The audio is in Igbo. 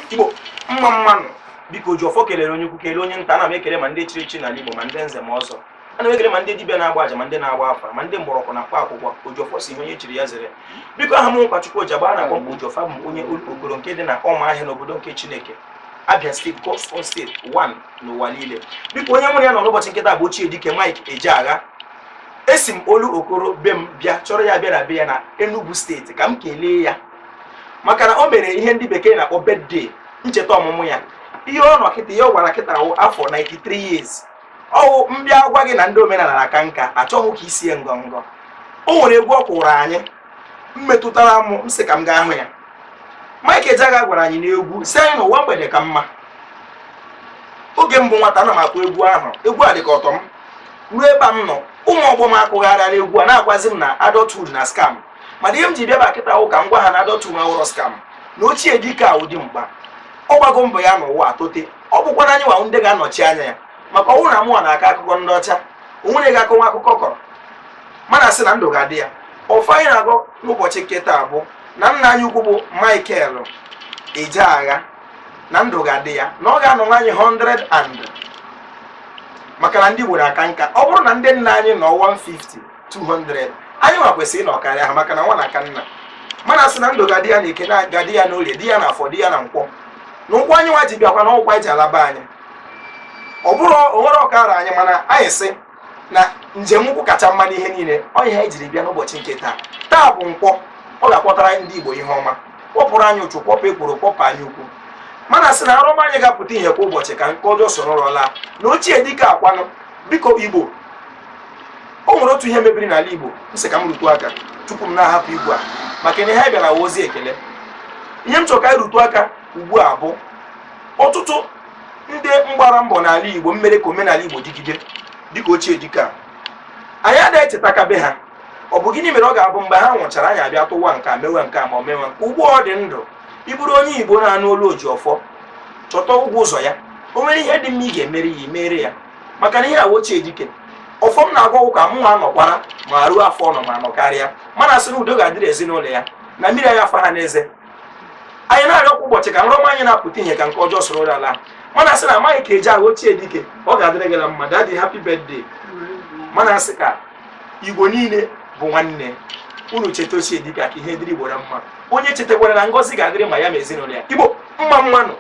Igbo mma mmanụ biko Ojiọfọ kelere onye ukwu kelee onye nta. Ana m ekele ma ndị chiri chi n'ala Igbo ma ndị nze ma ọzọ. Ana m ekele ma ndị dibịa na-agba aja ma ndị na-agba afa ma ndị mgbọrọgwụ na mkpa akwụkwọ. Ojiọfọ si ihe onye chiri ya zere. Biko aha m Ụkọchukwu Ejeagha na-akpọ Ojiọfọ bụ onye okoro nke dị na Ọmahịa n'obodo nke Chineke, Abia State, Gulf State 1 n'ụwa niile. Biko onye mụrụ ya nọ n'ụbọchị nkịta bụ Chiedike Mike Ejeagha. Esi m olu okoro be m bịa chọrọ ya bịa na be ya na Enugu steeti ka m kelee ya maka na o mere ihe ndị bekee na-akpọ birthday, ncheta ọmụmụ ya. Ihe ọ nọ kịta ihe ọ gwara kịta wụ afọ 93 years. Ọwụ mbịa gwa gị na ndị omenala na-aka nka achọghị ka isie ngọngọ. O nwere egwu ọ kwụrụ anyị mmetụtara m sị ka m gaa hụ ya. Mike Ejeagha gwara anyị n'egwu si anyị n'ụwa mgbede ka mma. Oge mbụ nwata ana m akpọ egwu ahụ, egwu a dị ka ọtọ m. Ruo ebe m nọ, ụmụ ọgbọ m akụgharịala egwu a na-agwazi m na adulthood na scam. Mana ihe m ji bịa ba kịta wụ ka m gwa ha na adulthood na awụrọ scam na ochie dike a ụdị mkpa. Ọ gbago mbọ ya n'ụwa atote. Ọ bụkwa na anyị nwa ndị ga-anọchi anya ya maka ọnwụ na mụnwa na-akọ akụkọ ndị ọcha, onwere ga-akọnwa akụkọ kọrọ mana sị na ndụ ga-adị ya. Ọfọ anyị na-agụ n'ụbọchị nke taa bụ na nna anyị ukwu bụ Mike Ejeagha na ndụ ga-adị ya na ọ ga-anọ anyị 100 and maka na ndị Igbo na-aka nka. Ọ bụrụ na ndị nna anyị nọ 150 200 anyị nwa kwesịrị ịnọ karịa ha maka na nwa na-aka nna. Mana sị na ndụ ga-adị ya na eke ga-adị ya n'orie, dị ya na afọ, dị ya na nkwọ. Na ụkwụ anyị nwa ji bịakwa na ọkwa eji alaba anyị. Ọ bụrụ onwere ọkara anyị mana anyị sị na njem ụkwụ kacha mma n'ihe niile. Ọ ihe anyị jiri bịa n'ụbọchị nke taa. Taa bụ nkwọ. Ọ ga-akpọtara ndị Igbo ihe ọma, kpọpụrụ anyị ụchụ, kpọpụ ekworo, kpọpụ anyị ukwu. Mana sị na arụma anyị ga-apụta ihe kwa ụbọchị ka nke ọjọọ soro rọla na ochie dike akwanụ. Biko Igbo, o nwere otu ihe mebiri n'ala Igbo nsị ka m rutu aka tupu m na-ahapụ igwe a maka na ihe anyị bịara ozi ekele. Ihe m chọrọ ka anyị rutu aka ugbu a bụ ọtụtụ ndị mgbara mbọ n'ala Igbo mmere ka omenala Igbo dịgide dịka ochie dike a. Anyị adịghị echetaka be ha. Ọ bụ gịnị mere ọ ga-abụ mgbe ha nwụchara anyị abịa tụwa nke a mewe nke a ma o mewe nke. Ugbu ọ dị ndụ, ị bụrụ onye Igbo na-anụ olu Ojiọfọ, chọta ụgwọ ụzọ ya. O nwere ihe dị mma ị ga-emere ya imere ya maka na ihe a ochie dike. Ọfọ m na-agwa ụka mụ anọkwara ma ruo afọ nọ ma nọ karịa. Mana sị na udo ga-adịrị ezinụlọ ya na mmiri anyị afa ha n'eze. Anyị na-arịọ kwa ụbọchị ka nrọma anyị na-apụta ihe ka nke ọjọọ soro ala. Mana sị na Mike Ejeagha ochie dike ọ ga-adịrị gị na mma, daddy happy birthday. Mana sị ka Igbo niile bụ nwanne unu cheta ochie dike ka ihe dịrị Igbo na mma. Onye chetakwara na ngọzi ga-adịrị ma ya ma ezinụlọ ya. Igbo mma mmanụ.